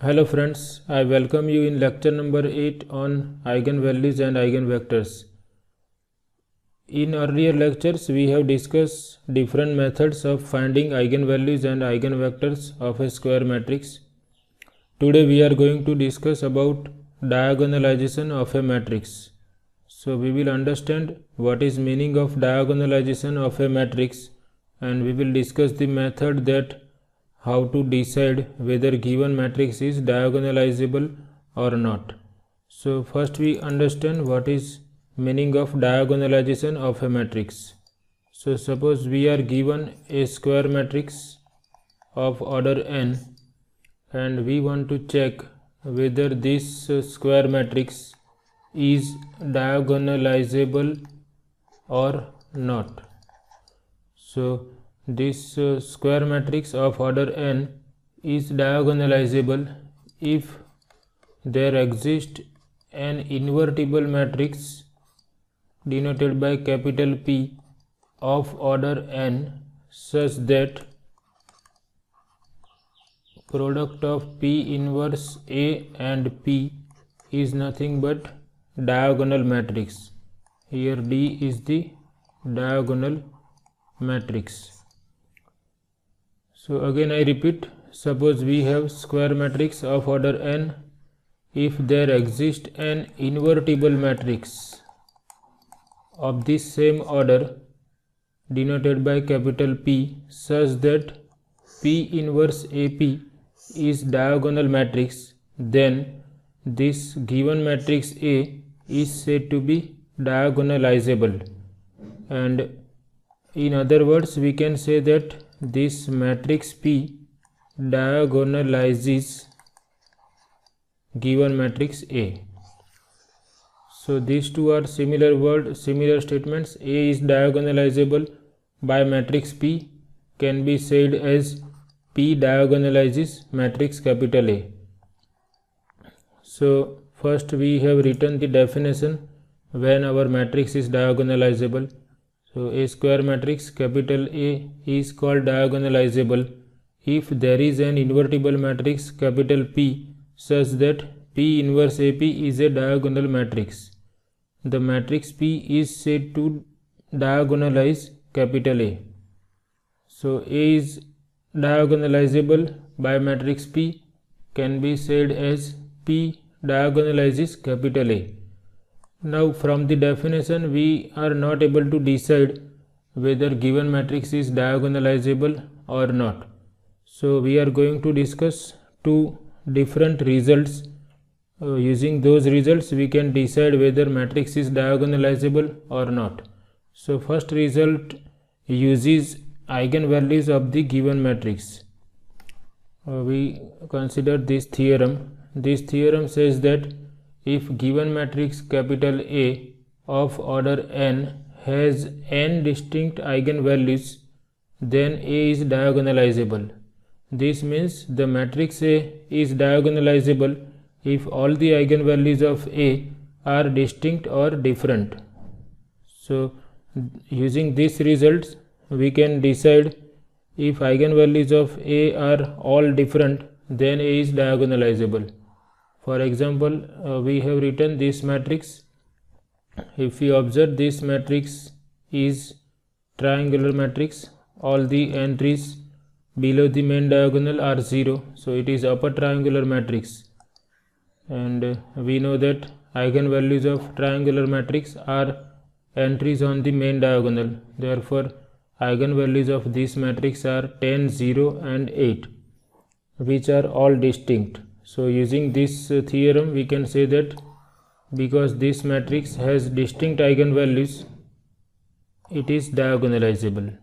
Hello friends, I welcome you in lecture number 8 on eigenvalues and eigenvectors. In earlier lectures, we have discussed different methods of finding eigenvalues and eigenvectors of a square matrix. Today we are going to discuss about diagonalization of a matrix. So we will understand what is meaning of diagonalization of a matrix, and we will discuss the method that how to decide whether given matrix is diagonalizable or not. So first we understand what is meaning of diagonalization of a matrix. So suppose we are given a square matrix of order n and we want to check whether this square matrix is diagonalizable or not. So this square matrix of order n is diagonalizable if there exists an invertible matrix denoted by capital P of order n such that product of P inverse A and P is nothing but diagonal matrix. Here D is the diagonal matrix. So again I repeat, suppose we have square matrix of order n if there exists an invertible matrix of this same order denoted by capital P such that P inverse AP is diagonal matrix, then this given matrix A is said to be diagonalizable, and in other words we can say that this matrix P diagonalizes given matrix A. So these two are similar statements. A is diagonalizable by matrix P can be said as P diagonalizes matrix capital A. So first we have written the definition when our matrix is diagonalizable. So a square matrix capital A is called diagonalizable if there is an invertible matrix capital P such that P inverse AP is a diagonal matrix. The matrix P is said to diagonalize capital A. So A is diagonalizable by matrix P can be said as P diagonalizes capital A. Now from the definition we are not able to decide whether given matrix is diagonalizable or not. So we are going to discuss two different results. Using those results we can decide whether matrix is diagonalizable or not. So first result uses eigenvalues of the given matrix. We consider this theorem. This theorem says that if given matrix capital A of order n has n distinct eigenvalues, then A is diagonalizable. This means the matrix A is diagonalizable if all the eigenvalues of A are distinct or different. So using these results we can decide if eigenvalues of A are all different, then A is diagonalizable. For example, we have written this matrix. If we observe this matrix is triangular matrix, all the entries below the main diagonal are 0, so it is upper triangular matrix, and we know that eigenvalues of triangular matrix are entries on the main diagonal. Therefore eigenvalues of this matrix are 10, 0 and 8, which are all distinct. So using this theorem we can say that because this matrix has distinct eigenvalues, it is diagonalizable.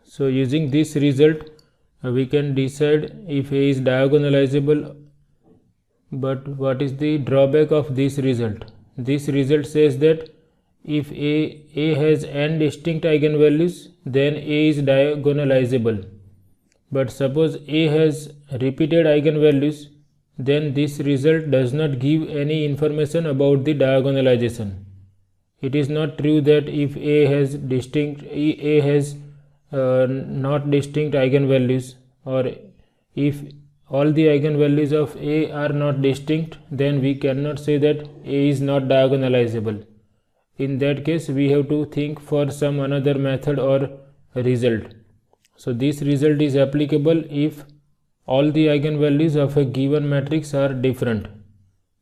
So using this result we can decide if A is diagonalizable. But what is the drawback of this result? This result says that if A has n distinct eigenvalues, then A is diagonalizable. But suppose A has repeated eigenvalues, then this result does not give any information about the diagonalization. It is not true that if A has not distinct eigenvalues, or if all the eigenvalues of A are not distinct, then we cannot say that A is not diagonalizable. In that case, we have to think for some another method or result. So this result is applicable if all the eigenvalues of a given matrix are different.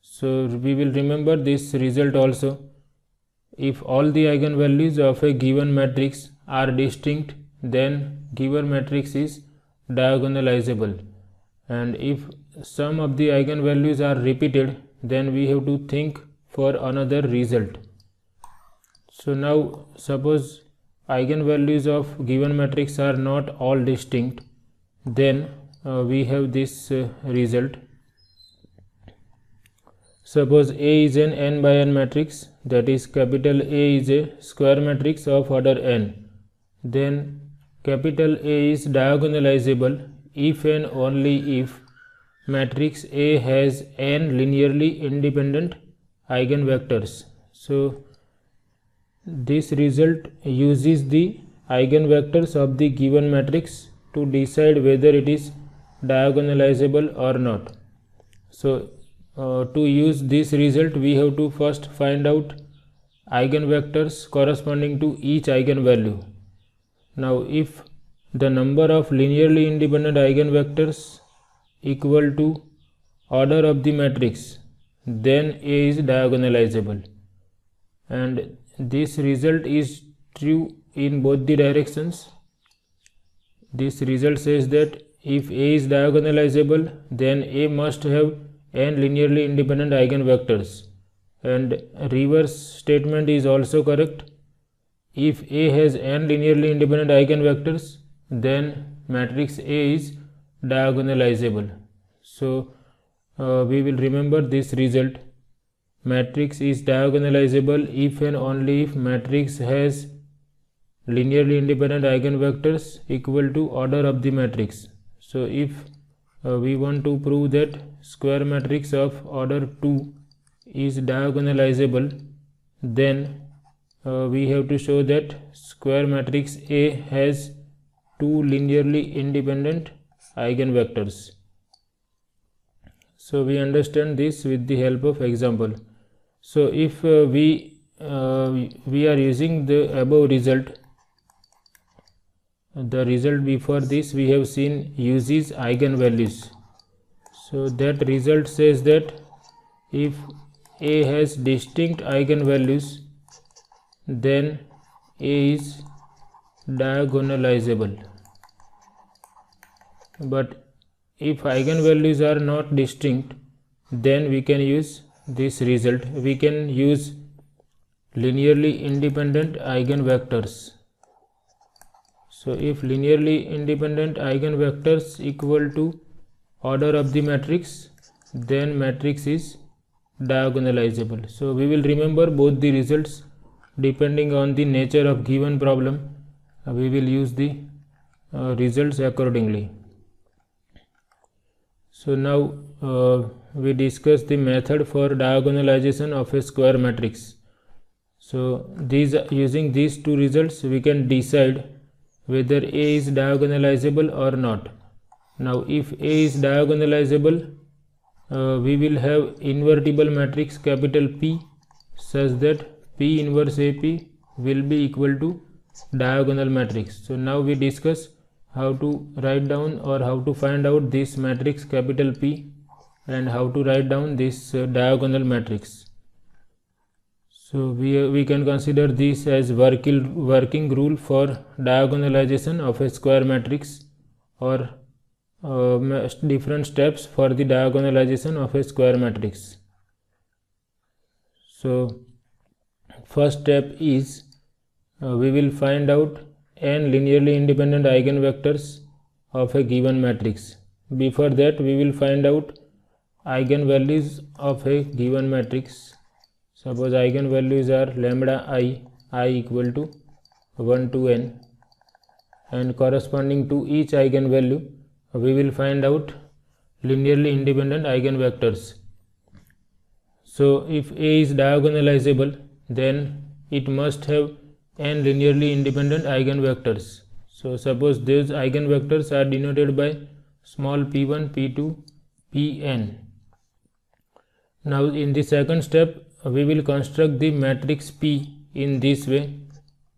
So we will remember this result also. If all the eigenvalues of a given matrix are distinct, then given matrix is diagonalizable. And if some of the eigenvalues are repeated, then we have to think for another result. So now suppose eigenvalues of given matrix are not all distinct, then we have this result. Suppose A is an n by n matrix, that is capital A is a square matrix of order n. Then capital A is diagonalizable if and only if matrix A has n linearly independent eigenvectors. So this result uses the eigenvectors of the given matrix to decide whether it is diagonalizable or not. So to use this result, we have to first find out eigenvectors corresponding to each eigenvalue. Now if the number of linearly independent eigenvectors equal to order of the matrix, then A is diagonalizable, and this result is true in both the directions. This result says that if A is diagonalizable, then A must have n linearly independent eigenvectors, and reverse statement is also correct. If A has n linearly independent eigenvectors, then matrix A is diagonalizable. So we will remember this result. Matrix is diagonalizable if and only if matrix has linearly independent eigenvectors equal to order of the matrix. So if we want to prove that square matrix of order 2 is diagonalizable, then we have to show that square matrix A has two linearly independent eigenvectors. So we understand this with the help of example. So if we are using the above result, the result before this we have seen uses eigenvalues. So that result says that if A has distinct eigenvalues, then A is diagonalizable. But if eigenvalues are not distinct, then we can use this result. We can use linearly independent eigenvectors. So if linearly independent eigenvectors equal to order of the matrix, then matrix is diagonalizable. So we will remember both the results. Depending on the nature of given problem, we will use the results accordingly. So now we discuss the method for diagonalization of a square matrix. So using these two results, we can decide whether A is diagonalizable or not. Now if A is diagonalizable, we will have invertible matrix capital P such that P inverse AP will be equal to diagonal matrix. So now we discuss how to write down or how to find out this matrix capital P and how to write down this diagonal matrix. So we can consider this as working rule for diagonalization of a square matrix, or different steps for the diagonalization of a square matrix. So first step is we will find out n linearly independent eigenvectors of a given matrix. Before that, we will find out eigenvalues of a given matrix. Suppose eigenvalues are lambda I equal to 1 to n, and corresponding to each eigenvalue we will find out linearly independent eigenvectors. So if A is diagonalizable, then it must have n linearly independent eigenvectors. So suppose those eigenvectors are denoted by small p1, p2, pn. Now in the second step we will construct the matrix P in this way.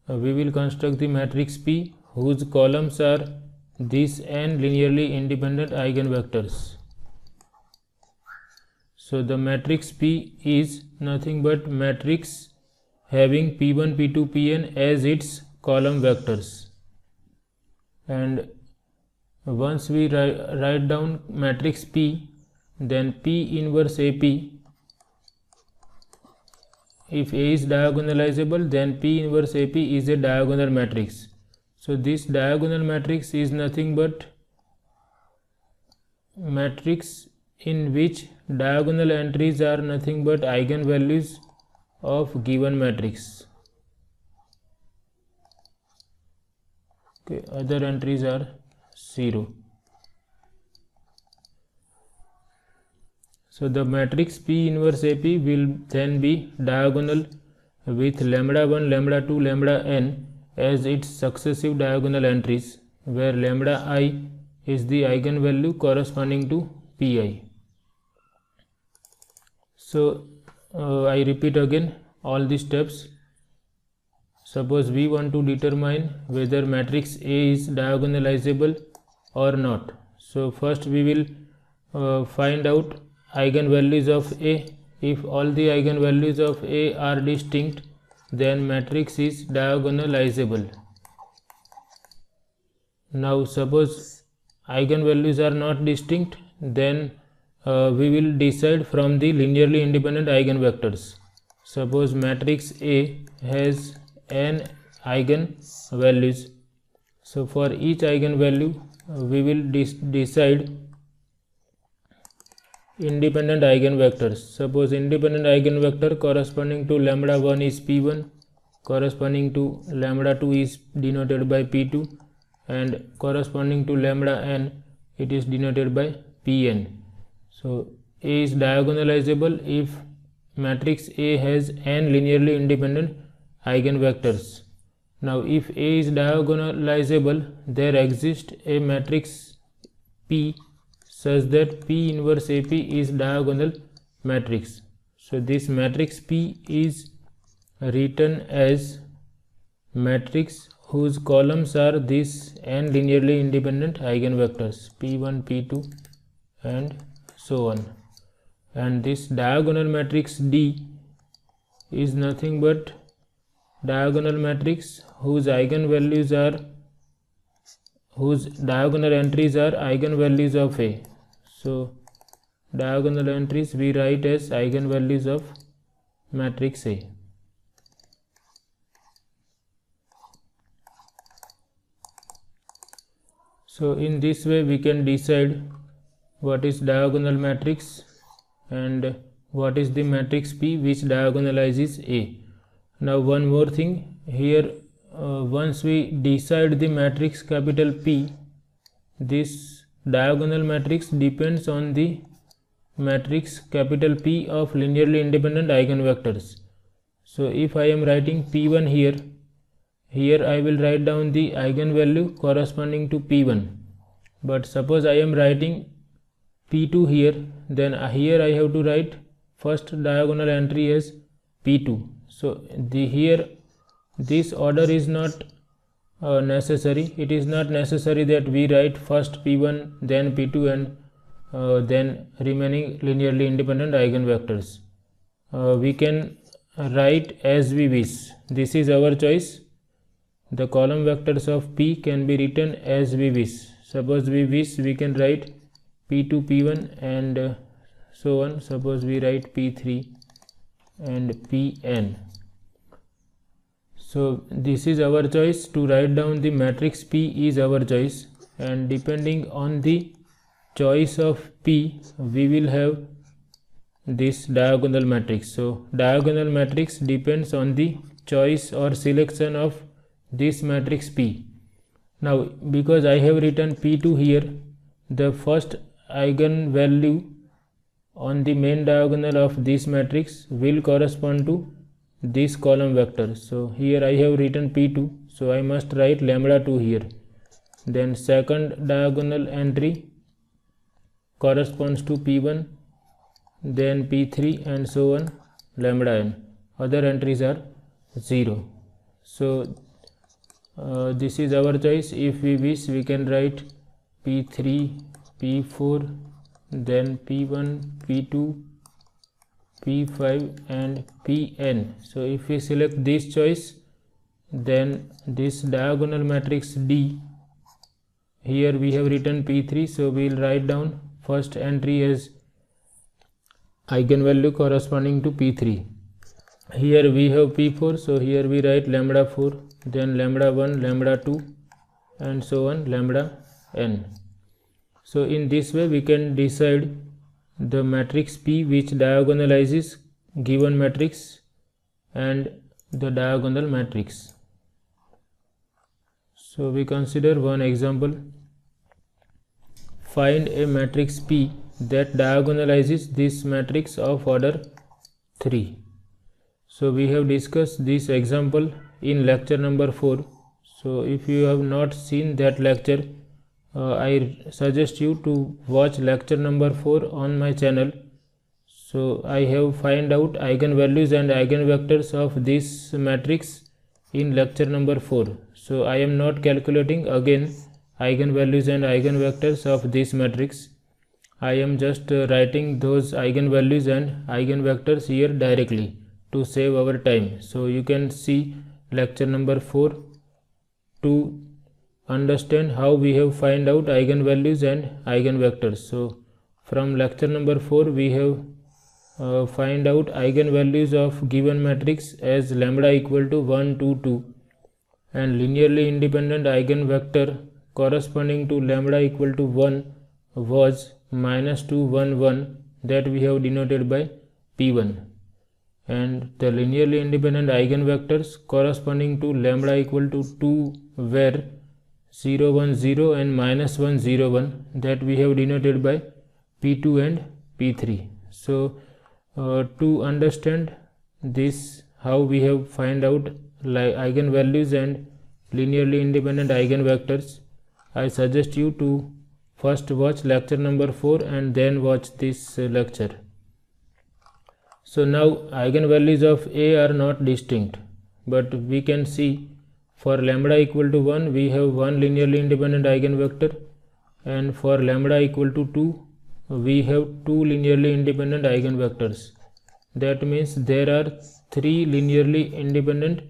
We will construct the matrix P whose columns are these n linearly independent eigenvectors. So the matrix P is nothing but matrix having p1, p2, pn as its column vectors. And once we write down matrix P, then P inverse AP, if A is diagonalizable, then P inverse AP is a diagonal matrix. So this diagonal matrix is nothing but matrix in which diagonal entries are nothing but eigenvalues of given matrix. Okay, other entries are 0. So the matrix P inverse AP will then be diagonal with lambda 1, lambda 2, lambda n as its successive diagonal entries, where lambda I is the eigenvalue corresponding to Pi. So I repeat again all the steps. Suppose we want to determine whether matrix A is diagonalizable or not. So first we will find out eigenvalues of A. If all the eigenvalues of A are distinct, then matrix is diagonalizable. Now suppose eigenvalues are not distinct, then we will decide from the linearly independent eigenvectors. Suppose matrix A has n eigenvalues. So for each eigenvalue we will decide independent eigenvectors. Suppose independent eigenvector corresponding to lambda 1 is p1, corresponding to lambda 2 is denoted by p2, and corresponding to lambda n it is denoted by pn. So A is diagonalizable if matrix A has n linearly independent eigenvectors. Now if A is diagonalizable, there exists a matrix P such that P inverse AP is diagonal matrix. So this matrix P is written as matrix whose columns are these n linearly independent eigenvectors p1, p2 and so on. And this diagonal matrix D is nothing but diagonal matrix whose diagonal entries are eigenvalues of A. So diagonal entries we write as eigenvalues of matrix A. So in this way we can decide what is diagonal matrix and what is the matrix P which diagonalizes A. Now one more thing here, once we decide the matrix capital P, this diagonal matrix depends on the matrix capital P of linearly independent eigenvectors. So if I am writing P1 here I will write down the eigenvalue corresponding to P1. But suppose I am writing P2 here, then here I have to write first diagonal entry as P2. So here this order is not necessary. It is not necessary that we write first P1 then P2 and then remaining linearly independent eigenvectors. We can write as we wish. This is our choice. The column vectors of P can be written as we wish. Suppose we wish, we can write P2, P1 and so on. Suppose we write P3 and Pn. So this is our choice. To write down the matrix P is our choice, and depending on the choice of P we will have this diagonal matrix. So diagonal matrix depends on the choice or selection of this matrix P. Now because I have written P2 here, the first eigenvalue on the main diagonal of this matrix will correspond to this column vector. So here I have written P2, so I must write lambda 2 here. Then second diagonal entry corresponds to P1, then P3 and so on lambda n. Other entries are 0. So this is our choice. If we wish, we can write P3, P4, then P1, P2, P5 and Pn. So if we select this choice, then this diagonal matrix D, here we have written P3, so we will write down first entry as eigenvalue corresponding to P3. Here we have P4, so here we write lambda 4, then lambda 1, lambda 2 and so on lambda n. So in this way we can decide the matrix P which diagonalizes given matrix and the diagonal matrix. So we consider one example. Find a matrix P that diagonalizes this matrix of order 3. So we have discussed this example in lecture number 4. So if you have not seen that lecture, I suggest you to watch lecture number 4 on my channel. So I have find out eigenvalues and eigenvectors of this matrix in lecture number 4. So I am not calculating again eigenvalues and eigenvectors of this matrix. I am just writing those eigenvalues and eigenvectors here directly to save our time. So you can see lecture number 4 to understand how we have find out eigenvalues and eigenvectors. So from lecture number 4 we have find out eigenvalues of given matrix as lambda equal to 1, 2, 2 and linearly independent eigenvector corresponding to lambda equal to 1 was -2, 1, 1, that we have denoted by P1, and the linearly independent eigenvectors corresponding to lambda equal to 2 were 0, 1, 0 and -1, 0, 1, that we have denoted by P2 and P3. So to understand this, how we have find out eigenvalues and linearly independent eigenvectors, I suggest you to first watch lecture number 4 and then watch this lecture. So now eigenvalues of A are not distinct, but we can see for lambda equal to 1 we have one linearly independent eigenvector, and for lambda equal to 2 we have two linearly independent eigenvectors. That means there are three linearly independent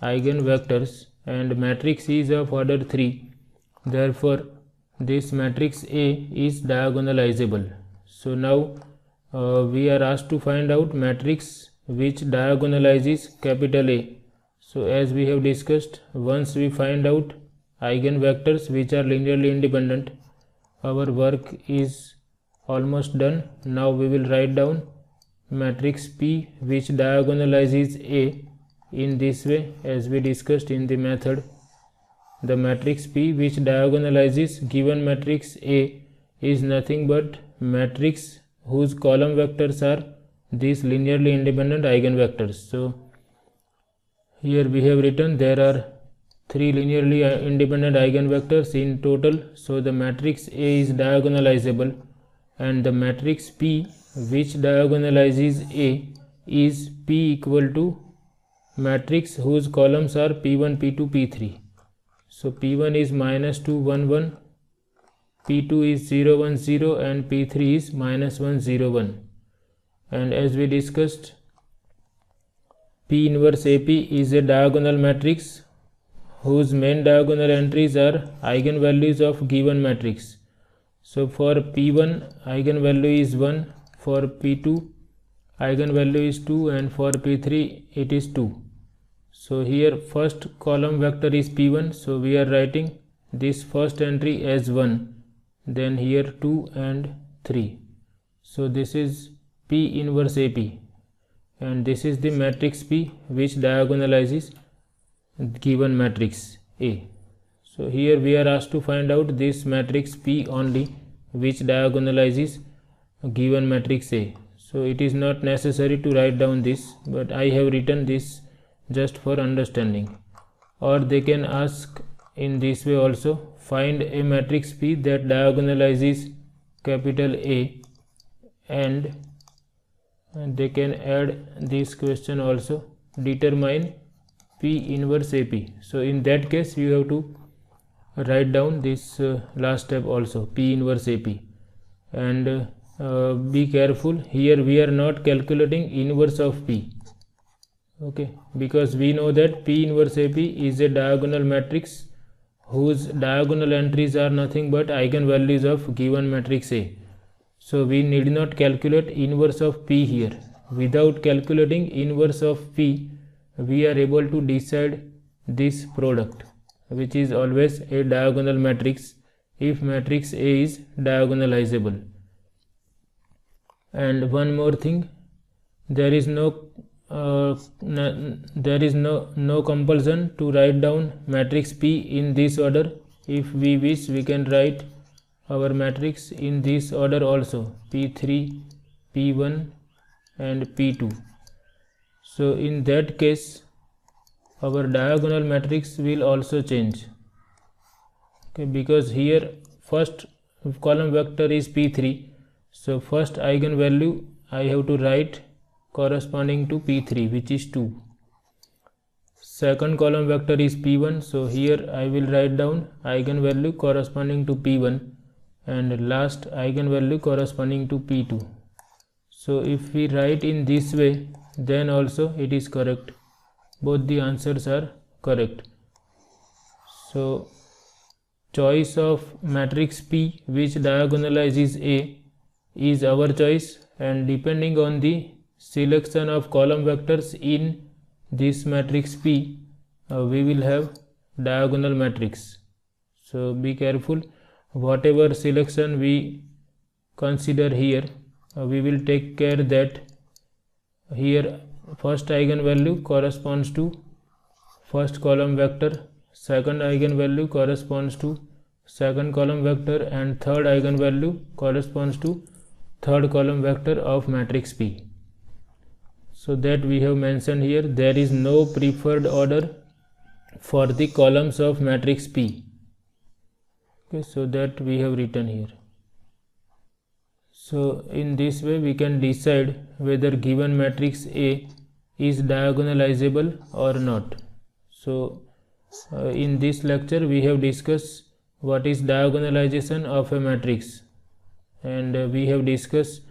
eigenvectors and matrix is of order 3. Therefore this matrix A is diagonalizable. So now we are asked to find out matrix which diagonalizes capital A. So as we have discussed, once we find out eigenvectors which are linearly independent, our work is almost done. Now we will write down matrix P which diagonalizes A in this way as we discussed in the method. The matrix P which diagonalizes given matrix A is nothing but matrix whose column vectors are these linearly independent eigenvectors. So here we have written there are three linearly independent eigenvectors in total. So the matrix A is diagonalizable, and the matrix P which diagonalizes A is P equal to matrix whose columns are P1, P2, P3. So P1 is -2, 1, 1, P2 is 0, 1, 0 and P3 is -1, 0, 1. And as we discussed, P inverse AP is a diagonal matrix whose main diagonal entries are eigenvalues of given matrix. So for P1 eigenvalue is 1, for P2 eigenvalue is 2 and for P3 it is 2. So here first column vector is P1, so we are writing this first entry as 1, then here 2 and 3. So this is P inverse AP, and this is the matrix P which diagonalizes given matrix A. So here we are asked to find out this matrix P only which diagonalizes given matrix A. So it is not necessary to write down this, but I have written this just for understanding. Or they can ask in this way also, find a matrix P that diagonalizes capital A, and they can add this question also, determine P inverse AP. So in that case you have to write down this last step also, P inverse AP. And be careful, here we are not calculating inverse of P, okay, because we know that P inverse AP is a diagonal matrix whose diagonal entries are nothing but eigenvalues of given matrix A. So we need not calculate inverse of P here. Without calculating inverse of P, we are able to decide this product, which is always a diagonal matrix if matrix A is diagonalizable. And one more thing, there is no compulsion to write down matrix P in this order. If we wish, we can write our matrix in this order also, P3, P1 and P2. So in that case our diagonal matrix will also change, okay, because here first column vector is P3, so first eigenvalue I have to write corresponding to P3, which is 2. Second column vector is P1, so here I will write down eigenvalue corresponding to P1 and last eigenvalue corresponding to P2. So if we write in this way, then also it is correct. Both the answers are correct. So choice of matrix P which diagonalizes A is our choice, and depending on the selection of column vectors in this matrix P, we will have diagonal matrix. So be careful, whatever selection we consider here, we will take care that here first eigenvalue corresponds to first column vector, second eigenvalue corresponds to second column vector, and third eigenvalue corresponds to third column vector of matrix P. So that we have mentioned here, there is no preferred order for the columns of matrix P, okay, so that we have written here. So in this way we can decide whether given matrix A is diagonalizable or not. So in this lecture we have discussed what is diagonalization of a matrix, and we have discussed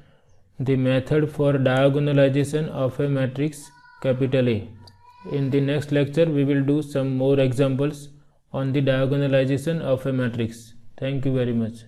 the method for diagonalization of a matrix capital A. In the next lecture we will do some more examples on the diagonalization of a matrix. Thank you very much.